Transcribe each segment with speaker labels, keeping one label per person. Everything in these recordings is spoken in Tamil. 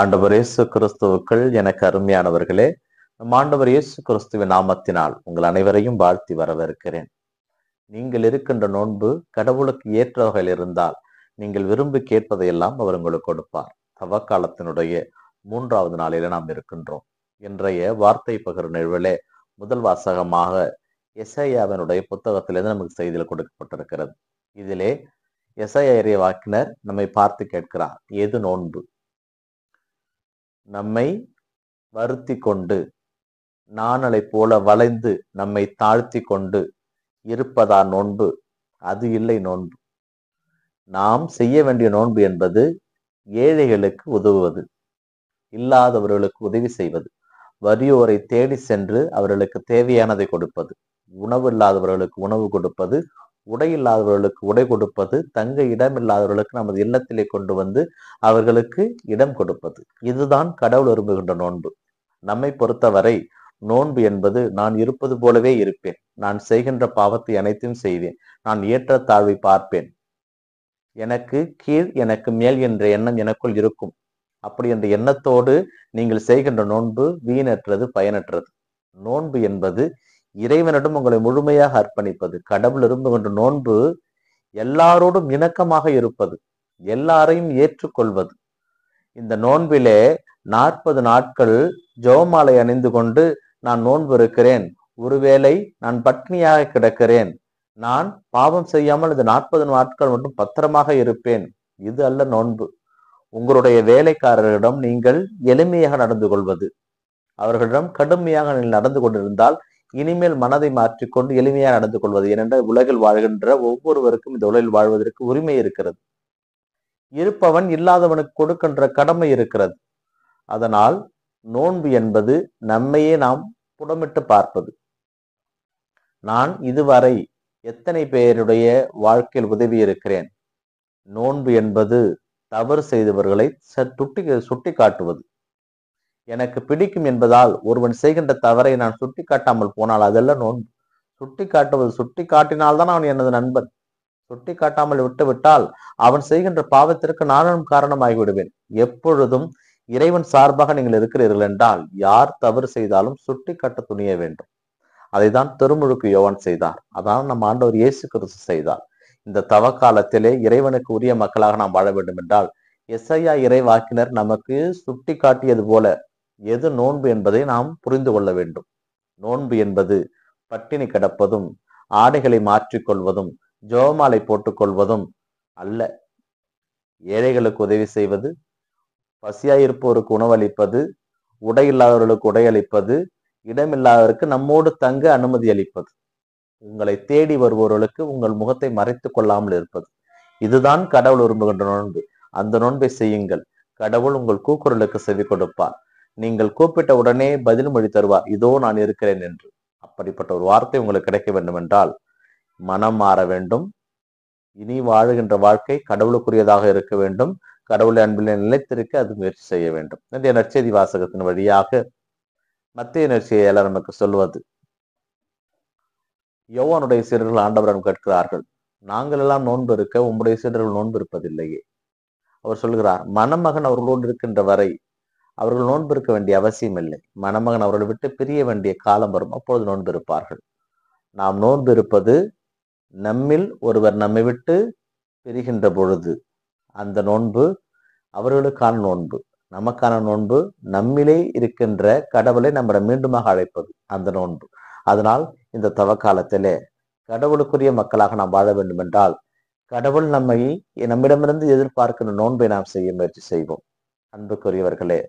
Speaker 1: ஆண்டவர் இயேசு கிறிஸ்துவுக்குள் எனக்கு அருமையானவர்களே, நம் ஆண்டவர் இயேசு கிறிஸ்துவின் நாமத்தினால் உங்கள் அனைவரையும் வாழ்த்தி வரவேற்கிறேன். நீங்கள் இருக்கின்ற நோன்பு கடவுளுக்கு ஏற்ற வகையில் இருந்தால் நீங்கள் விரும்பி கேட்பதையெல்லாம் அவர் உங்களுக்கு கொடுப்பார். தவக்காலத்தினுடைய 3வது நாளிலே நாம் இருக்கின்றோம். இன்றைய வார்த்தை பகிர் நிகழ்விலே முதல் வாசகமாக எசையாவினுடைய புத்தகத்திலிருந்து நமக்கு செய்தியில் கொடுக்கப்பட்டிருக்கிறது. இதிலே எசையா இறைவாக்கினர் நம்மை பார்த்து கேட்கிறார், எது நோன்பு? நம்மை வருத்தி கொண்டு நாணலை போல வளைந்து நம்மை தாழ்த்தி கொண்டு இருப்பதா நோன்பு? அது இல்லை நோன்பு. நாம் செய்ய வேண்டிய நோன்பு என்பது ஏழைகளுக்கு உதவுவது, இல்லாதவர்களுக்கு உதவி செய்வது, வறியோரை தேடி சென்று அவர்களுக்கு தேவையானதை கொடுப்பது, உணவு இல்லாதவர்களுக்கு உணவு கொடுப்பது, உடை இல்லாதவர்களுக்கு உடை கொடுப்பது, தங்க இடம் இல்லாதவர்களுக்கு நமது இல்லத்திலே கொண்டு வந்து அவர்களுக்கு இடம் கொடுப்பது. இதுதான் கடவுள் விரும்புகின்ற நோன்பு. நம்மை பொறுத்தவரை நோன்பு என்பது நான் இருப்பது போலவே இருப்பேன், நான் செய்கின்ற பாவத்தை அனைத்தும் செய்வேன், நான் ஏற்றத்தாழ்வை பார்ப்பேன், எனக்கு கீழ் எனக்கு மேல் என்ற எண்ணம் எனக்குள் இருக்கும். அப்படி என்ற எண்ணத்தோடு நீங்கள் செய்கின்ற நோன்பு வீணற்றது, பயனற்றது. நோன்பு என்பது இறைவனிடம் உங்களை முழுமையாக அர்ப்பணிப்பது. கடவுள் விரும்புகின்ற நோன்பு எல்லாரோடும் இணக்கமாக இருப்பது, எல்லாரையும் ஏற்றுக்கொள்வது. இந்த நோன்பிலே 40 நாட்கள் ஜெபமாலை அணிந்து கொண்டு நான் நோன்பு இருக்கிறேன், ஒருவேளை நான் பட்னியாக கிடக்கிறேன், நான் பாவம் செய்யாமல் இந்த 40 நாட்கள் மட்டும் பத்திரமாக இருப்பேன், இது அல்ல நோன்பு. உங்களுடைய வேலைக்காரர்களிடம் நீங்கள் எளிமையாக நடந்து கொள்வது, அவர்களிடம் கடுமையாக நீங்கள் நடந்து கொண்டிருந்தால் இனிமேல் மனதை மாற்றிக்கொண்டு எளிமையாக நடந்து கொள்வது. ஏனென்றால் உலகில் வாழ்கின்ற ஒவ்வொருவருக்கும் இந்த உலகில் வாழ்வதற்கு உரிமை இருக்கிறது. இருப்பவன் இல்லாதவனுக்கு கொடுக்கின்ற கடமை இருக்கிறது. அதனால் நோன்பு என்பது நம்மையே நாம் புடமிட்டு பார்ப்பது. நான் இதுவரை எத்தனை பேருடைய வாழ்க்கையில் உதவி இருக்கிறேன்? நோன்பு என்பது தவறு செய்தவர்களை சுட்டி காட்டுவது. எனக்கு பிடிக்கும் என்பதால் ஒருவன் செய்கின்ற தவறை நான் சுட்டி காட்டாமல் போனால் அதெல்லாம் நோன்பு. சுட்டி காட்டுவது, சுட்டி காட்டினால்தான் அவன் எனது நண்பன். சுட்டி காட்டாமல் விட்டுவிட்டால் அவன் செய்கின்ற பாவத்திற்கு நானும் காரணமாகி விடுவேன். எப்பொழுதும் இறைவன் சார்பாக நீங்கள் இருக்கிறீர்கள் என்றால் யார் தவறு செய்தாலும் சுட்டி காட்ட துணிய வேண்டும். அதைதான் திருமுழுக்கு யோவான் செய்தார். அதான் நம் ஆண்டவர் இயேசு கிறிஸ்து செய்தார். இந்த தவக்காலத்திலே இறைவனுக்கு உரிய மக்களாக நாம் வாழ வேண்டும் என்றால் எசையா இறைவாக்கினர் நமக்கு சுட்டி காட்டியது போல எது நோன்பு என்பதை நாம் புரிந்து கொள்ள வேண்டும். நோன்பு என்பது பட்டினி கிடப்பதும், ஆடைகளை மாற்றிக்கொள்வதும், ஜெபமாலை போட்டுக்கொள்வதும் அல்ல. ஏழைகளுக்கு உதவி செய்வது, பசியாயிருப்போருக்கு உணவளிப்பது, உடை இல்லாதவர்களுக்கு உடை அளிப்பது, இடமில்லாதவருக்கு நம்மோடு தங்க அனுமதி அளிப்பது, உங்களை தேடி வருபவர்களுக்கு உங்கள் முகத்தை மறைத்துக் கொள்ளாமல் இருப்பது. இதுதான் கடவுள் விரும்புகின்ற நோன்பு. அந்த நோன்பை செய்யுங்கள். கடவுள் உங்கள் கூக்குரலுக்கு செவி கொடுப்பார். நீங்கள் கூப்பிட்ட உடனே பதில் மொழி தருவார், இதோ நான் இருக்கிறேன் என்று. அப்படிப்பட்ட ஒரு வார்த்தை உங்களுக்கு கிடைக்க வேண்டும் என்றால் மனம் மாற வேண்டும். இனி வாழுகின்ற வாழ்க்கை கடவுளுக்குரியதாக இருக்க வேண்டும். கடவுளை அன்பில் நிலைத்திருக்க அது முயற்சி செய்ய வேண்டும். இன்றைய நற்செய்தி வாசகத்தின் வழியாக மத்திய நற்செய்தியாளர் நமக்கு சொல்வது, யோவானுடைய சீடர்கள் ஆண்டவரிடம் கேட்கிறார்கள், நாங்கள் எல்லாம் நோன்பு இருக்க உம்முடைய சீடர்கள் நோன்பு இருப்பதில்லையே. அவர் சொல்கிறார், மணமகன் அவர்களோடு இருக்கின்ற வரை அவர்கள் நோன்பு இருக்க வேண்டிய அவசியம் இல்லை. மணமகன் அவர்களை விட்டு பிரிய வேண்டிய காலம் வரும், அப்பொழுது நோன்பு இருப்பார்கள். நாம் நோன்பு இருப்பது நம்மில் ஒருவர் நம்மை விட்டு பிரிகின்ற பொழுது. அந்த நோன்பு அவர்களுக்கான நோன்பு. நமக்கான நோன்பு நம்மிலே இருக்கின்ற கடவுளை நம்மிடம் மீண்டுமாக அழைப்பது, அந்த நோன்பு. அதனால் இந்த தவக்காலத்திலே கடவுளுக்குரிய மக்களாக நாம் வாழ வேண்டும் என்றால் கடவுள் நம்மிடமிருந்து எதிர்பார்க்கின்ற நோன்பை நாம் செய்ய முயற்சி செய்வோம். அன்புக்குரியவர்களே,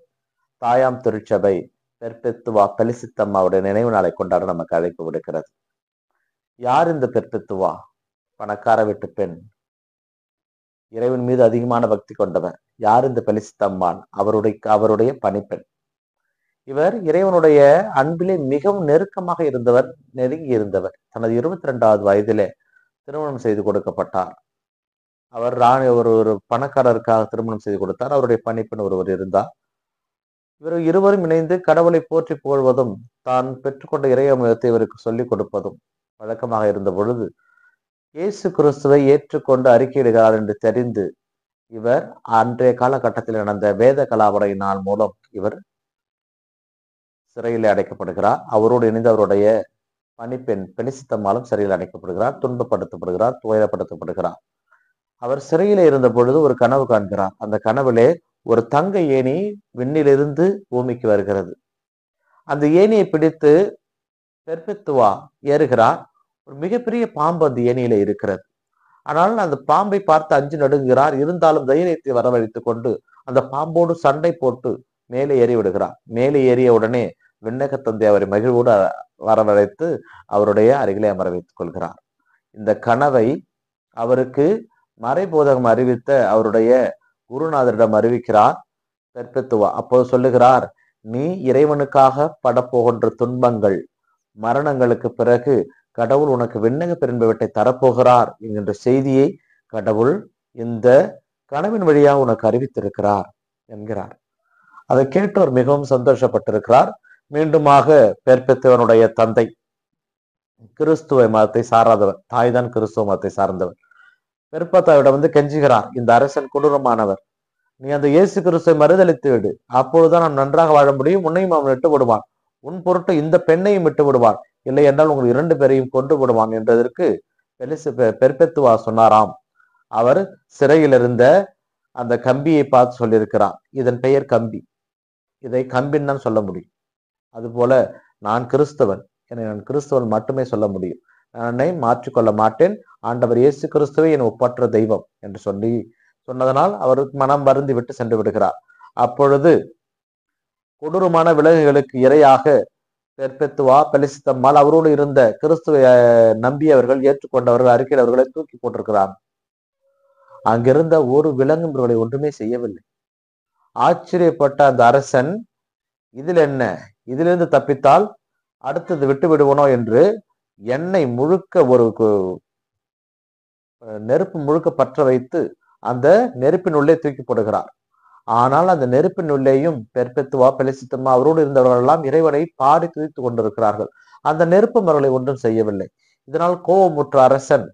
Speaker 1: தாயாம் திருச்சபை பெர்பெத்துவா பெலிசித்தம்மாவுடைய நினைவு நாளை கொண்டாட நமக்கு அழைப்பு விடுக்கிறது. யார் இந்த பெர்பெத்துவா? பணக்கார வீட்டு பெண், இறைவன் மீது அதிகமான பக்தி கொண்டவர். யார் இந்த பெலிசித்தம்மான்? அவருடைய பணிப்பெண். இவர் இறைவனுடைய அன்பிலே மிகவும் நெருக்கமாக இருந்தவர், நெருங்கி இருந்தவர். தனது 22வது வயதிலே திருமணம் செய்து கொடுக்கப்பட்டார். அவர் ஒரு பணக்காரருக்காக திருமணம் செய்து கொடுத்தார். அவருடைய பணிப்பெண் ஒருவர் இருந்தார். இவர் இருவரும் இணைந்து கடவுளை போற்றி புகழ்வதும் தான் பெற்றுக்கொண்ட இறையமிழத்தை இவருக்கு சொல்லிக் கொடுப்பதும் வழக்கமாக இருந்த பொழுது இயேசு கிறிஸ்துவை ஏற்றுக்கொண்டு அறிக்கையிடுகிறார் என்று தெரிந்து இவர் அன்றைய காலகட்டத்தில் நடந்த வேத கலாபரையினால் மூலம் இவர் சிறையில் அடைக்கப்படுகிறார். அவரோடு இணைந்து அவருடைய பணிப்பெண் பெனிசித்தம்மாளும் சிறையில் அடைக்கப்படுகிறார், துன்பப்படுத்தப்படுகிறார், துயரப்படுத்தப்படுகிறார். அவர் சிறையில இருந்த பொழுது ஒரு கனவு காண்கிறார். அந்த கனவிலே ஒரு தங்க ஏணி விண்ணிலிருந்து பூமிக்கு வருகிறது. அந்த ஏணியை பிடித்து பெர்பெத்துவா ஏறுகிறார். ஒரு மிகப்பெரிய பாம்பு அந்த ஏணியில இருக்கிறது. ஆனால் அந்த பாம்பை பார்த்து அஞ்சு நடுங்குகிறார். இருந்தாலும் தைரியத்தை வரவழைத்துக் கொண்டு அந்த பாம்போடு சண்டை போட்டு மேலே ஏறி விடுகிறார். மேலே ஏறிய உடனே விண்ணக தந்தை அவரை மகிழ்வோடு வரவழைத்து அவருடைய அருகிலே அமர வைத்துக் கொள்கிறார். இந்த கனவை அவருக்கு மறைபோதகம் அறிவித்த அவருடைய குருநாதரிடம் அறிவிக்கிறார் பெர்பெத்துவா. அப்போது சொல்லுகிறார், நீ இறைவனுக்காக படப்போகின்ற துன்பங்கள் மரணங்களுக்கு பிறகு கடவுள் உனக்கு விண்ணக பெரும்பு வீட்டை தரப்போகிறார் என்கின்ற செய்தியை கடவுள் இந்த கனவின் வழியாக உனக்கு அறிவித்திருக்கிறார் என்கிறார். அதை கேட்டவர் மிகவும் சந்தோஷப்பட்டிருக்கிறார். மீண்டுமாக பெர்பெத்துவனுடைய தந்தை கிறிஸ்துவ மதத்தை சாராதவர், தாய்தான் கிறிஸ்துவ மதத்தை சார்ந்தவர். பெர்பெத்துவாவிடம் கெஞ்சுகிறார், இந்த அரசன் கொடூரமானவர், நீ அந்த இயேசு கிறிஸ்துவை மறுதளித்து விடு, அப்பொழுதுதான் நாம் நன்றாக வாழ முடியும், உன்னையும் அவன் விட்டு விடுவான், உன் பொருட்டு இந்த பெண்ணையும் விட்டு விடுவான், இல்லை என்றால் உங்கள் 2 பேரையும் கொண்டு விடுவான் என்றதற்கு பெர்பெத்துவா சொன்னாராம். அவர் சிறையில் இருந்த அந்த கம்பியை பார்த்து சொல்லியிருக்கிறார், இதன் பெயர் கம்பி, இதை கம்பின்னு தான் சொல்ல முடியும். அதுபோல நான் கிறிஸ்தவன், என்னை நான் கிறிஸ்தவன் மட்டுமே சொல்ல முடியும், என்னை மாற்றிக்கொள்ள மாட்டேன், ஆண்டவர் இயேசு கிறிஸ்துவை என் ஒப்பற்ற தெய்வம் என்று சொன்னதனால் அவருக்கு மனம் வருந்தி விட்டு சென்று விடுகிறார். அப்பொழுது கொடூரமான விலங்குகளுக்கு இரையாக பெர்பெத்துவா பெலிசித்தம்மாள் அவரோடு இருந்த கிறிஸ்துவை நம்பியவர்கள் ஏற்றுக்கொண்டவர்கள் அறிக்கையவர்களை தூக்கி போட்டிருக்கிறார். அங்கிருந்த ஒரு விலங்கும் இவர்களை ஒன்றுமே செய்யவில்லை. ஆச்சரியப்பட்ட அந்த அரசன், இதில் என்ன, இதிலிருந்து தப்பித்தால் அடுத்தது விட்டு விடுவனோ என்று எண்ணெய் முழுக்க ஒரு நெருப்பு முழுக்க பற்ற வைத்து அந்த நெருப்பின் உள்ளே தூக்கி போடுகிறார். ஆனால் அந்த நெருப்பின் உள்ளேயும் பெர்பெத்துவா பெலிசித்தம்மா அவரோடு இருந்தவர்கள் எல்லாம் இறைவனை பாடி துதித்துக் கொண்டிருக்கிறார்கள். அந்த நெருப்பு அவர்களை ஒன்றும் செய்யவில்லை. இதனால் கோபமுற்ற அரசன்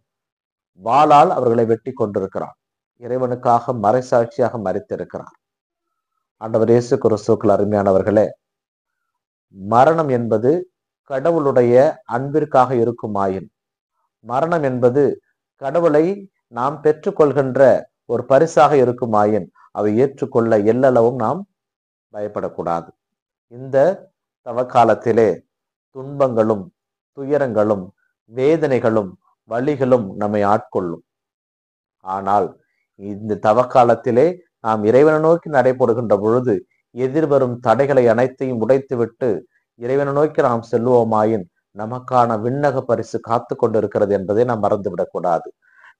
Speaker 1: வாளால் அவர்களை வெட்டி கொண்டிருக்கிறார். இறைவனுக்காக மறைசாட்சியாக மறித்திருக்கிறார். ஆண்டவர் இயேசு கிறிஸ்துவுக்குள் அருமையானவர்களே, மரணம் என்பது கடவுளுடைய அன்பிற்காக இருக்குமாயின், மரணம் என்பது கடவுளை நாம் பெற்றுக்கொள்கின்ற ஒரு பரிசாக இருக்குமாயின் அவை ஏற்றுக்கொள்ள எல்லளவும் நாம் பயப்படக்கூடாது. இந்த தவக்காலத்திலே துன்பங்களும் துயரங்களும் வேதனைகளும் வலிகளும் நம்மை ஆட்கொள்ளும். ஆனால் இந்த தவக்காலத்திலே நாம் இறைவனை நோக்கி நடைபெறுகின்ற பொழுது எதிர்வரும் தடைகளை அனைத்தையும் உடைத்துவிட்டு இறைவனை நோக்கி நாம் செல்வோமாயின் நமக்கான விண்ணக பரிசு காத்து கொண்டிருக்கிறது என்பதை நாம் மறந்துவிடக்கூடாது.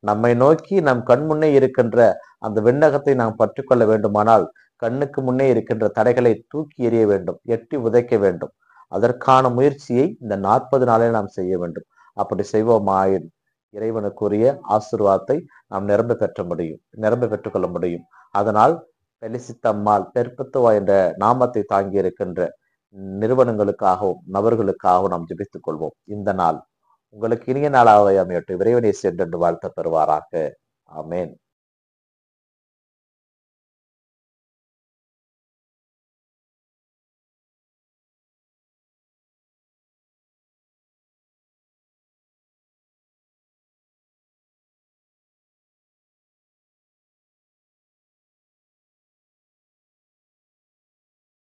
Speaker 1: நம்மை நோக்கி நம் கண் முன்னே இருக்கின்ற அந்த விண்ணகத்தை நாம் பற்றி கொள்ள வேண்டுமானால் கண்ணுக்கு முன்னே இருக்கின்ற தடைகளை தூக்கி எறிய வேண்டும், எட்டி உதைக்க வேண்டும். அதற்கான முயற்சியை இந்த 40 நாளில் நாம் செய்ய வேண்டும். அப்படி செய்வோமாயின் இறைவனுக்குரிய ஆசீர்வாதத்தை நாம் நிரம்ப பெற்றுக்கொள்ள முடியும். அதனால் பெலிசித்தம்மாள் பெர்பெத்துவா என்ற நாமத்தை தாங்கி இருக்கின்ற நிறுவனங்களுக்காகவும் நபர்களுக்காகவும் நாம் ஜெபித்துக் கொள்வோம். இந்த நாள் உங்களுக்கு இனிய நாளாக அமையட்டும். இறைவனை சென்று வாழ்த்த பெறுவாராக. ஆமேன்.